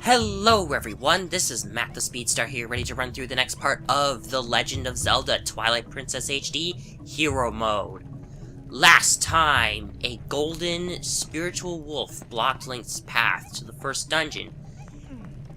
Hello everyone, this is Matt the Speedstar here, ready to run through the next part of The Legend of Zelda Twilight Princess HD Hero Mode. Last time, a golden spiritual wolf blocked Link's path to the first dungeon,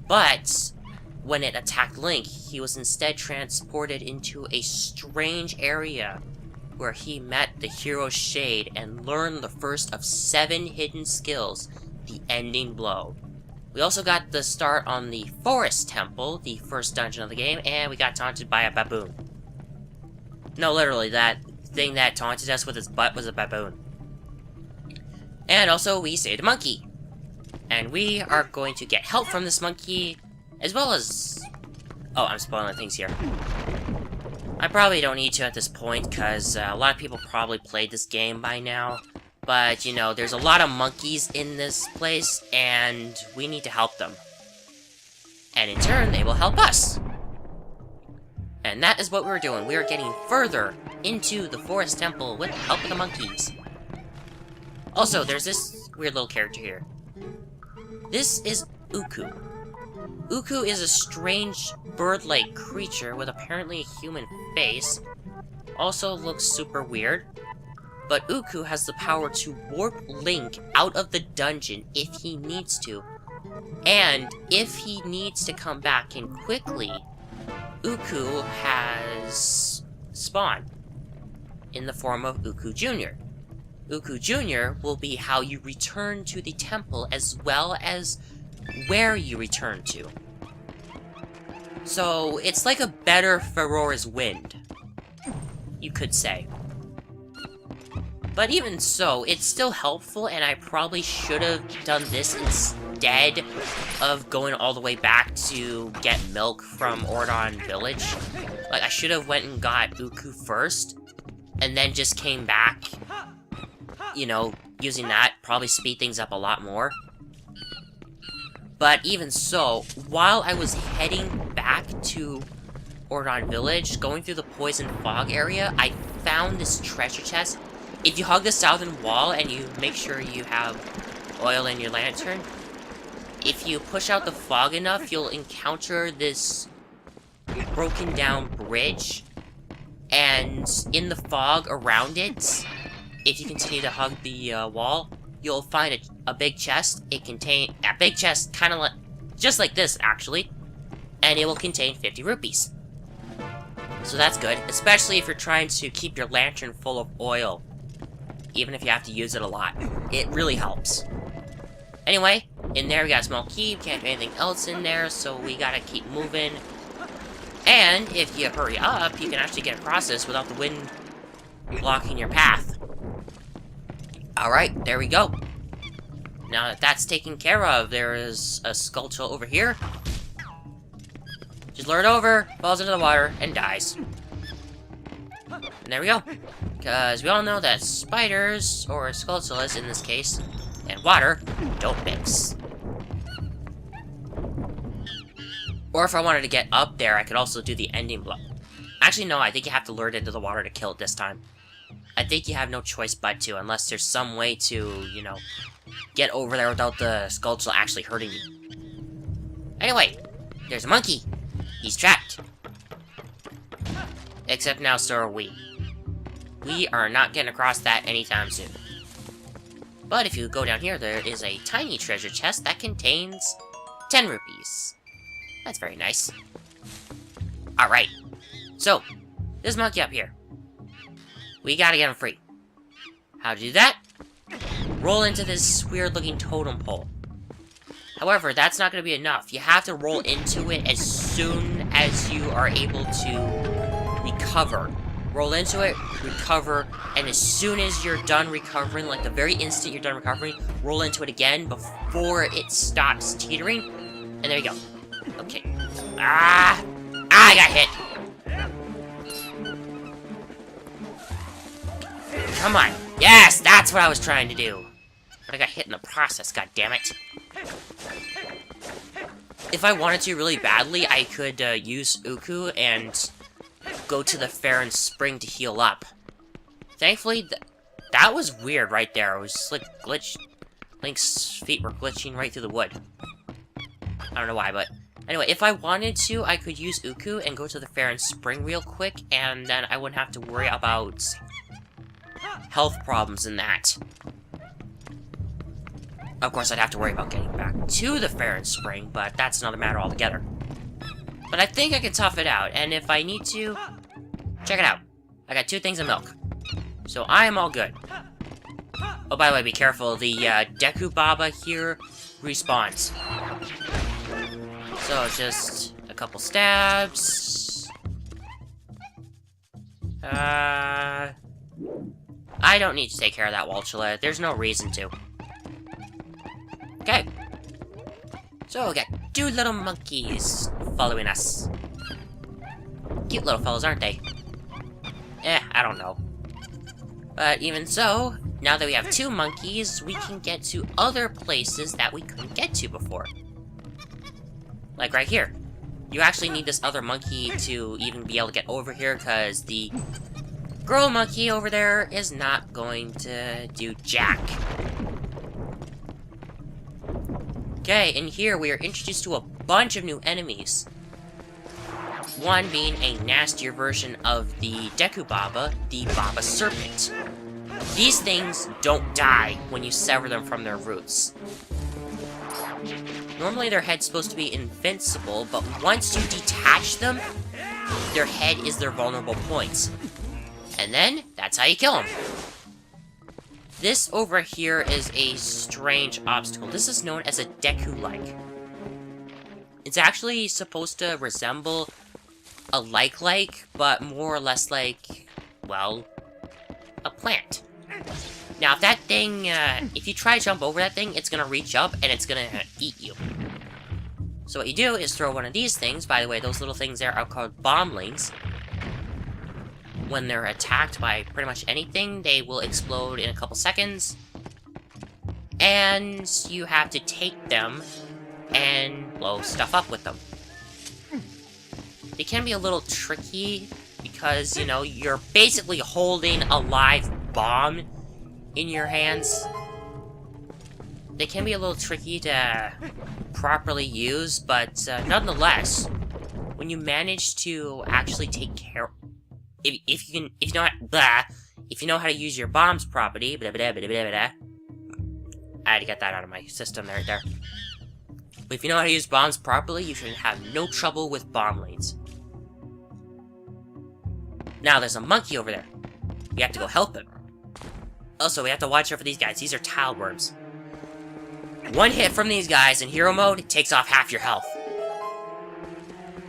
but when it attacked Link, he was instead transported into a strange area where he met the hero Shade and learned the first of 7 hidden skills, the ending blow. We also got the start on the Forest Temple, the first dungeon of the game, and we got taunted by a baboon. No, literally, that thing that taunted us with its butt was a baboon. And also, we saved a monkey. And we are going to get help from this monkey, as well as... Oh, I'm spoiling things here. I probably don't need to at this point, because a lot of people probably played this game by now. But, you know, there's a lot of monkeys in this place, and we need to help them. And in turn, they will help us. And that is what we're doing. We are getting further into the Forest Temple with the help of the monkeys. Also, there's this weird little character here. This is Uku. Uku is a strange bird-like creature with apparently a human face. Also looks super weird. But Uku has the power to warp Link out of the dungeon if he needs to. And if he needs to come back in quickly, Uku has Spawn in the form of Uku Jr. Uku Jr. will be how you return to the temple as well as where you return to. So it's like a better Ferora's Wind, you could say. But even so, it's still helpful, and I probably should have done this instead of going all the way back to get milk from Ordon Village. Like, I should have went and got Uku first, and then just came back, you know, using that, probably speed things up a lot more. But even so, while I was heading back to Ordon Village, going through the Poison Fog area, I found this treasure chest. If you hug the southern wall and you make sure you have oil in your lantern, if you push out the fog enough, you'll encounter this broken down bridge. And in the fog around it, if you continue to hug the wall, you'll find a big chest. A big chest, kind of like, just like this actually, and it will contain 50 rupees. So that's good, especially if you're trying to keep your lantern full of oil. Even if you have to use it a lot. It really helps. Anyway, in there we got a small key. We can't do anything else in there, so we gotta keep moving. And if you hurry up, you can actually get across this without the wind blocking your path. Alright, there we go. Now that that's taken care of, there is a sculpture over here. Just lure it over, falls into the water, and dies. And there we go. Because we all know that spiders, or skulltulas in this case, and water don't mix. Or if I wanted to get up there, I could also do the ending blow. Actually, no, I think you have to lure it into the water to kill it this time. I think you have no choice but to, unless there's some way to, you know, get over there without the skulltula actually hurting you. Anyway, there's a monkey. He's trapped. Except now so are we. We are not getting across that anytime soon. But if you go down here, there is a tiny treasure chest that contains 10 rupees. That's very nice. Alright. So, this monkey up here. We gotta get him free. How to do that? Roll into this weird-looking totem pole. However, that's not gonna be enough. You have to roll into it as soon as you are able to recover. Roll into it, recover, and as soon as you're done recovering, like the very instant you're done recovering, roll into it again before it stops teetering. And there you go. Okay. I got hit. Come on. Yes, that's what I was trying to do. But I got hit in the process, god damn it. If I wanted to really badly, I could use Uku and go to the fair and spring to heal up. Thankfully, that was weird right there. It was like glitch. Link's feet were glitching right through the wood. I don't know why, but... Anyway, if I wanted to, I could use Uku and go to the fair and spring real quick, and then I wouldn't have to worry about health problems in that. Of course, I'd have to worry about getting back to the fair and spring, but that's another matter altogether. But I think I can tough it out, and if I need to... Check it out. I got 2 things of milk. So I am all good. Oh, by the way, be careful. The Deku Baba here respawns. So, just a couple stabs. I don't need to take care of that Walchula. There's no reason to. Okay. So, we got 2 little monkeys following us. Cute little fellas, aren't they? I don't know. But even so, now that we have 2 monkeys, we can get to other places that we couldn't get to before. Like right here. You actually need this other monkey to even be able to get over here, because the girl monkey over there is not going to do jack. Okay, in here we are introduced to a bunch of new enemies. One being a nastier version of the Deku Baba, the Baba Serpent. These things don't die when you sever them from their roots. Normally their head's supposed to be invincible, but once you detach them, their head is their vulnerable point. And then, that's how you kill them. This over here is a strange obstacle. This is known as a Deku-like. It's actually supposed to resemble a like, but more or less like, well, a plant. Now, if that thing, if you try to jump over that thing, it's gonna reach up and it's gonna eat you. So what you do is throw one of these things. By the way, those little things there are called bombings. When they're attacked by pretty much anything, they will explode in a couple seconds. And you have to take them and blow stuff up with them. They can be a little tricky because, you know, you're basically holding a live bomb in your hands. They can be a little tricky to properly use, but nonetheless, when you manage to actually take care, if you know how to use your bombs properly, I had to get that out of my system right there. But if you know how to use bombs properly, you should have no trouble with bomb lanes. Now, there's a monkey over there. We have to go help him. Also, we have to watch out for these guys. These are tile worms. One hit from these guys in hero mode takes off half your health.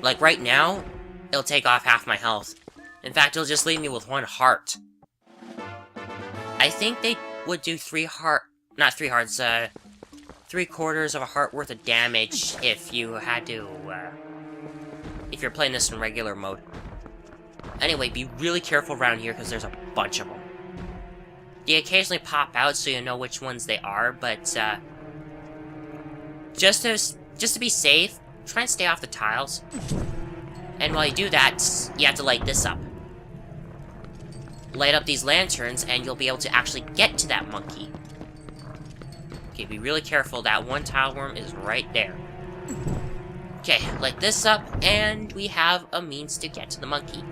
Like right now, it'll take off half my health. In fact, it'll just leave me with 1 heart. I think they would do 3 quarters of a heart worth of damage if you had to, if you're playing this in regular mode. Anyway, be really careful around here because there's a bunch of them. They occasionally pop out so you know which ones they are, but, just to be safe, try and stay off the tiles. And while you do that, you have to light this up. Light up these lanterns, and you'll be able to actually get to that monkey. Okay, be really careful. That one tile worm is right there. Okay, light this up, and we have a means to get to the monkey.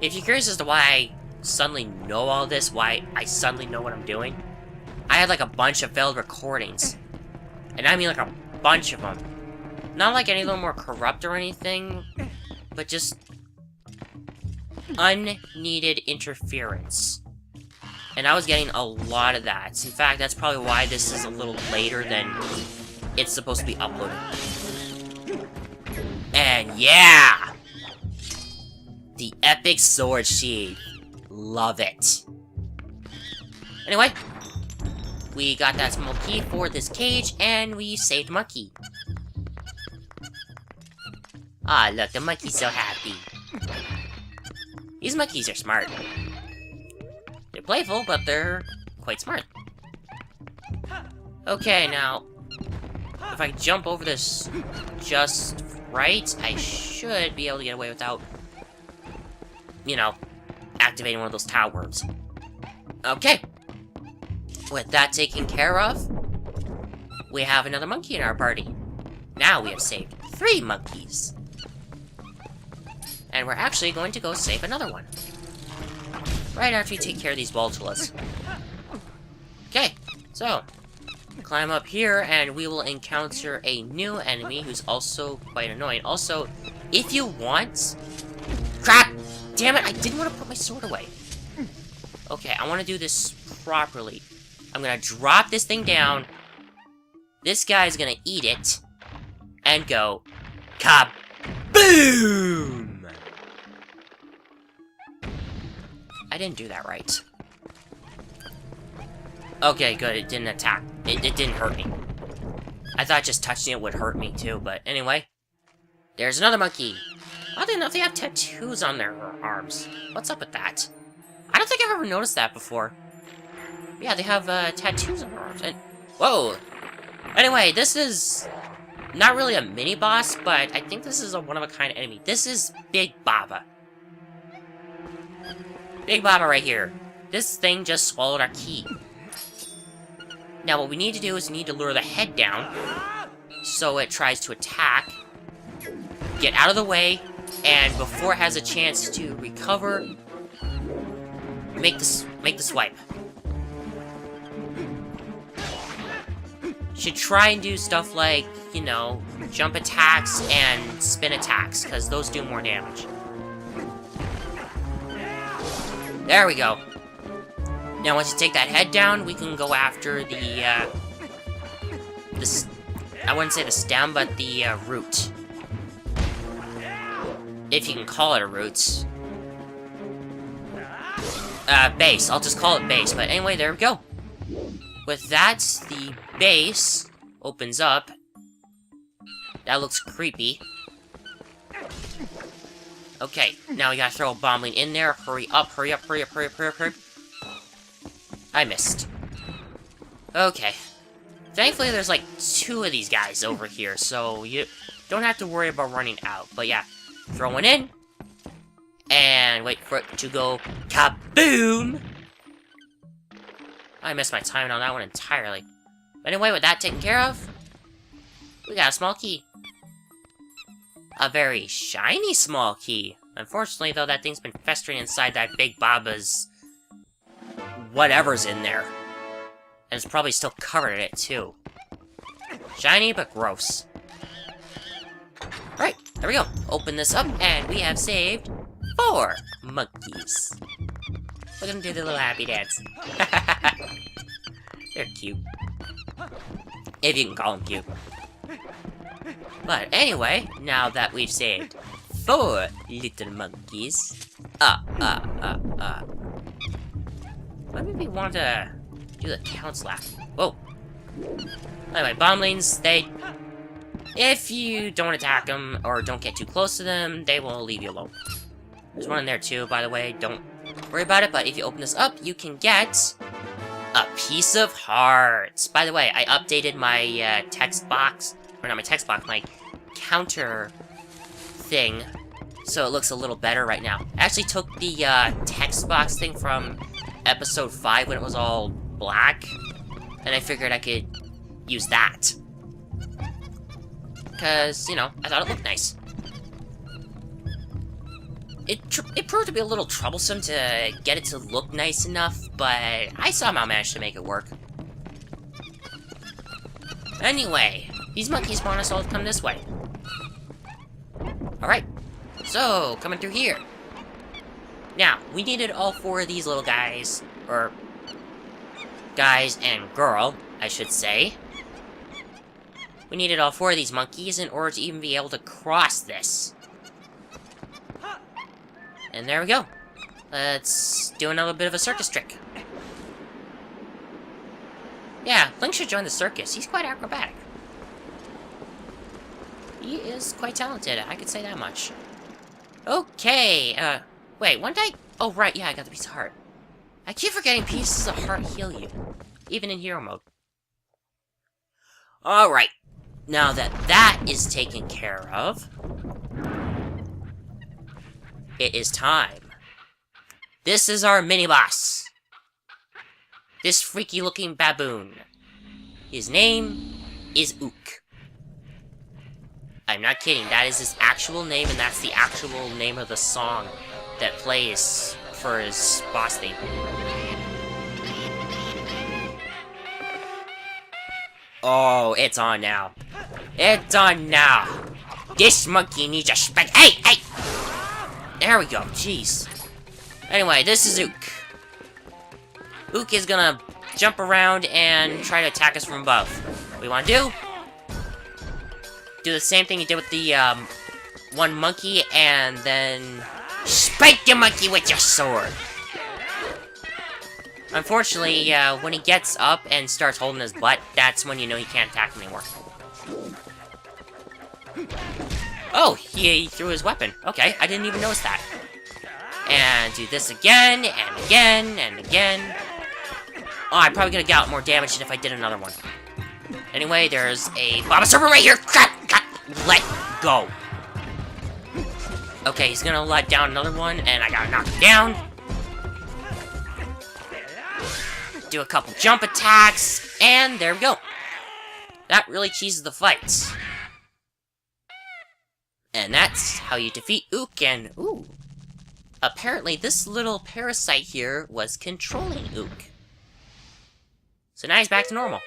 If you're curious as to why I suddenly know all this, why I suddenly know what I'm doing, I had like a bunch of failed recordings. And I mean like a bunch of them. Not like any of them were corrupt or anything, but just unneeded interference. And I was getting a lot of that. In fact, that's probably why this is a little later than it's supposed to be uploaded. And yeah! The epic sword sheath. Love it. Anyway, we got that small key for this cage, and we saved Monkey. Ah, look, the monkey's so happy. These monkeys are smart. They're playful, but they're quite smart. Okay, now, if I jump over this just right, I should be able to get away without, you know, activating one of those tile worms. Okay. With that taken care of, we have another monkey in our party. Now we have saved 3 monkeys. And we're actually going to go save another one. Right after we take care of these Voltulas. Okay, so climb up here and we will encounter a new enemy who's also quite annoying. Also, if you want... Crap! Damn it, I didn't want to put my sword away. Okay, I want to do this properly. I'm going to drop this thing down. This guy's going to eat it. And go... Kaboom! I didn't do that right. Okay, good, it didn't attack. It didn't hurt me. I thought just touching it would hurt me too, but anyway. There's another monkey. Oddly enough, they have tattoos on their arms. What's up with that? I don't think I've ever noticed that before. Yeah, they have tattoos on their arms. And whoa! Anyway, this is not really a mini-boss, but I think this is a one-of-a-kind enemy. This is Big Baba. Big Baba right here. This thing just swallowed our key. Now what we need to do is we need to lure the head down so it tries to attack, get out of the way, and before it has a chance to recover, make the swipe. Should try and do stuff like, you know, jump attacks and spin attacks, because those do more damage. There we go. Now, once you take that head down, we can go after the, I wouldn't say the stem, but the, root. If you can call it a root. Base. I'll just call it base, but anyway, there we go. With that, the base opens up. That looks creepy. Okay, now we gotta throw a bombling in there. Hurry up, hurry up, hurry up, hurry up, hurry up, hurry up. I missed. Okay. Thankfully, there's like 2 of these guys over here, so you don't have to worry about running out. But yeah, throw one in. And wait for it to go kaboom! I missed my timing on that one entirely. But anyway, with that taken care of, we got a small key. A very shiny small key. Unfortunately, though, that thing's been festering inside that Big Baba's whatever's in there. And it's probably still covered in it, too. Shiny, but gross. Alright, there we go. Open this up, and we have saved 4 monkeys. Look at them do the little happy dance. They're cute. If you can call them cute. But anyway, now that we've saved 4 little monkeys... Let me want to do the counts laugh. Whoa. Anyway, bomblings, they... If you don't attack them, or don't get too close to them, they will leave you alone. There's one in there too, by the way, don't worry about it, but if you open this up, you can get a piece of heart. By the way, I updated my text box, or not my text box, my counter thing, so it looks a little better right now. I actually took the text box thing from episode 5 when it was all black, and I figured I could use that. Because, you know, I thought it looked nice. It proved to be a little troublesome to get it to look nice enough, but I somehow managed to make it work. Anyway, these monkeys want us all to come this way. Alright, so, coming through here. Now, we needed all 4 of these little guys, or guys and girl, I should say. We needed all 4 of these monkeys in order to even be able to cross this. And there we go. Let's do another bit of a circus trick. Yeah, Link should join the circus. He's quite acrobatic. He is quite talented, I could say that much. Okay, wait, one day... Oh, right, yeah, I got the piece of heart. I keep forgetting pieces of heart heal you, even in hero mode. Alright, now that that is taken care of, it is time. This is our mini-boss. This freaky-looking baboon. His name is Ook. I'm not kidding, that is his actual name, and that's the actual name of the song that plays for his boss theme. Oh, it's on now. It's on now. This monkey needs a spank. Hey, hey! There we go, jeez. Anyway, this is Ook. Ook is gonna jump around and try to attack us from above. What we wanna do? Do the same thing you did with the, one monkey, and then spank the monkey with your sword. Unfortunately, when he gets up and starts holding his butt, that's when you know he can't attack him anymore. Oh, he threw his weapon. Okay, I didn't even notice that. And do this again, and again, and again. Oh, I'm probably gonna get out more damage than if I did another one. Anyway, there's a Baba Serpent right here! Let go! Okay, he's gonna let down another one, and I gotta knock him down. Do a couple jump attacks, and there we go. That really cheeses the fight. And that's how you defeat Ook, and ooh. Apparently this little parasite here was controlling Ook. So now he's back to normal.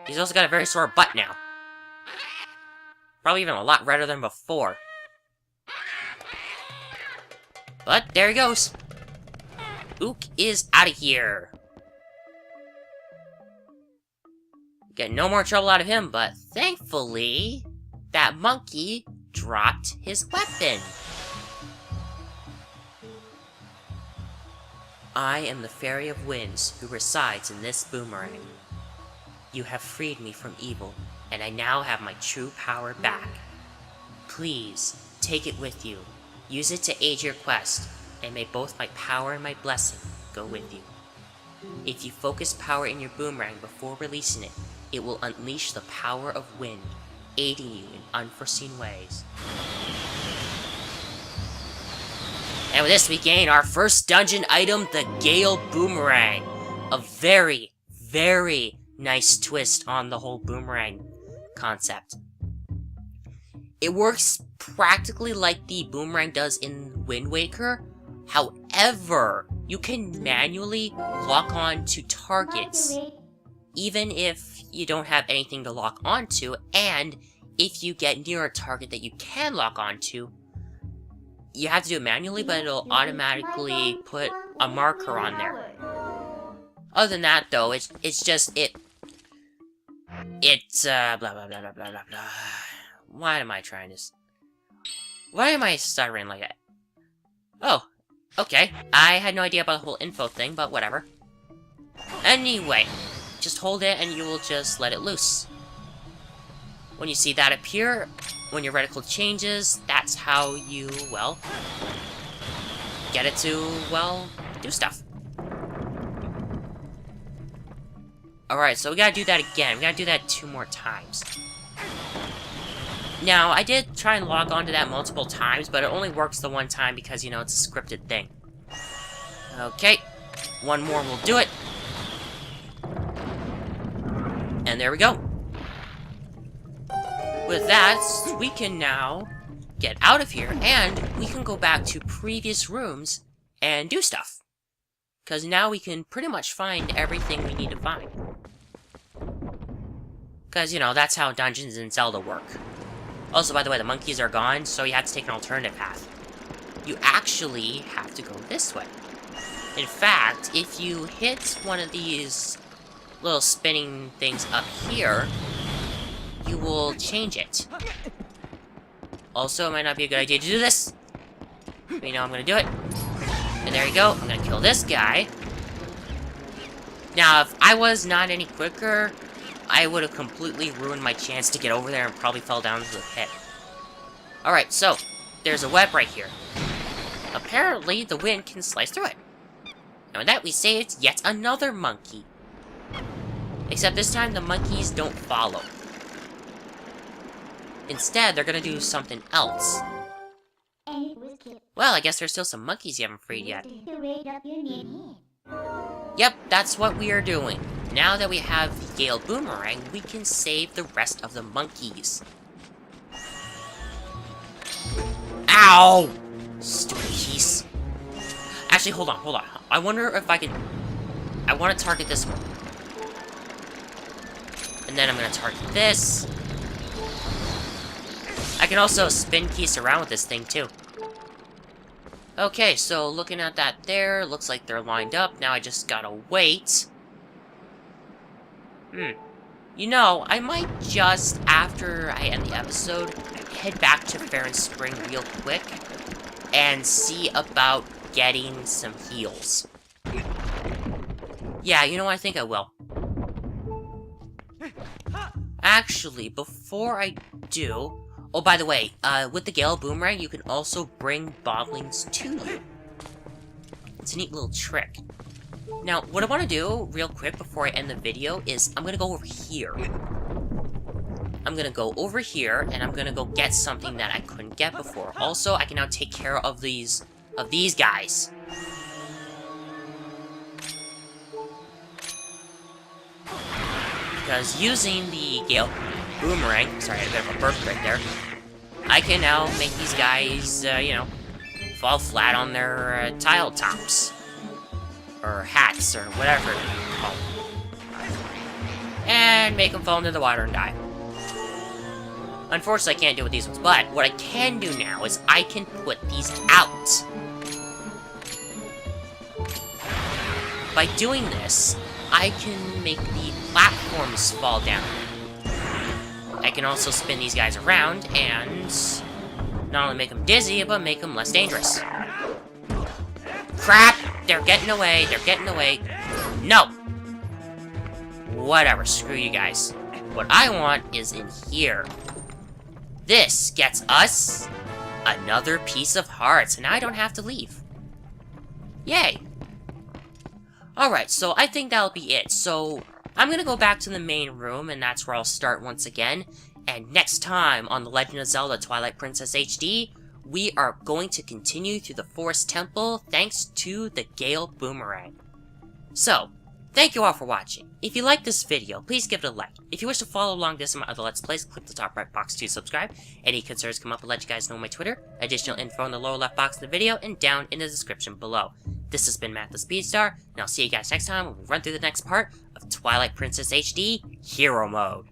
He's also got a very sore butt now. Probably even a lot redder than before. But there he goes. Ook is out of here. Get no more trouble out of him, but thankfully, that monkey dropped his weapon. I am the Fairy of Winds who resides in this boomerang. You have freed me from evil, and I now have my true power back. Please, take it with you. Use it to aid your quest, and may both my power and my blessing go with you. If you focus power in your boomerang before releasing it, it will unleash the power of wind, aiding you in unforeseen ways. And with this, we gain our first dungeon item, the Gale Boomerang. A very, very nice twist on the whole boomerang concept. It works practically like the boomerang does in Wind Waker. However, you can manually lock on to targets, even if you don't have anything to lock onto, and if you get near a target that you can lock onto, you have to do it manually, but it'll automatically put a marker on there. Other than that, though, it's just, blah, blah, blah, blah, blah, blah, blah. Why am I trying this? Why am I stuttering like that? Oh, okay. I had no idea about the whole info thing, but whatever. Anyway, just hold it and you will just let it loose. When you see that appear, when your reticle changes, that's how you, well, get it to, well, do stuff. Alright, so we gotta do that again. We gotta do that 2 more times. Now, I did try and log on to that multiple times, but it only works the one time because, you know, it's a scripted thing. Okay, 1 more will do it. And there we go. With that, we can now get out of here, and we can go back to previous rooms and do stuff. Because now we can pretty much find everything we need to find. Because, you know, that's how dungeons in Zelda work. Also, by the way, the monkeys are gone, so you have to take an alternative path. You actually have to go this way. In fact, if you hit one of these little spinning things up here, you will change it. Also, it might not be a good idea to do this. But you know I'm gonna do it. And there you go. I'm gonna kill this guy. Now, if I was not any quicker, I would have completely ruined my chance to get over there and probably fell down into the pit. Alright, so, there's a web right here. Apparently, the wind can slice through it. And with that, we say it's yet another monkey. Except this time, the monkeys don't follow. Instead, they're gonna do something else. Well, I guess there's still some monkeys you haven't freed yet. Yep, that's what we are doing. Now that we have the Gale Boomerang, we can save the rest of the monkeys. Ow! Stupid piece. Actually, hold on. I wonder if I can... I want to target this one. And then I'm going to target this. I can also spin keys around with this thing, too. Okay, so looking at that there, looks like they're lined up. Now I just gotta wait. You know, I might just, after I end the episode, head back to Fair and Spring real quick and see about getting some heals. Yeah, you know what? I think I will. Actually, before I do... Oh, by the way, with the Gale Boomerang, you can also bring bottlings to you. It's a neat little trick. Now, what I want to do, real quick, before I end the video, is I'm going to go over here. I'm going to go over here, and I'm going to go get something that I couldn't get before. Also, I can now take care of these guys. Because using the Gale Boomerang, sorry, I had a bit of a burp right there, I can now make these guys, you know, fall flat on their tile tops. Or hats, or whatever you call them. And make them fall into the water and die. Unfortunately, I can't do it with these ones, but what I can do now is I can put these out. By doing this, I can make the platforms fall down. I can also spin these guys around and not only make them dizzy, but make them less dangerous. Crap! They're getting away, No! Whatever, screw you guys. What I want is in here. This gets us another piece of hearts, and I don't have to leave. Yay! Alright, so I think that'll be it. So, I'm gonna go back to the main room, and that's where I'll start once again. And next time on The Legend of Zelda Twilight Princess HD, we are going to continue through the Forest Temple thanks to the Gale Boomerang. So, thank you all for watching. If you liked this video, please give it a like. If you wish to follow along this and my other Let's Plays, click the top right box to subscribe. Any concerns come up, I'll let you guys know on my Twitter. Additional info in the lower left box of the video and down in the description below. This has been Matt the Speedstar, and I'll see you guys next time when we run through the next part of Twilight Princess HD Hero Mode.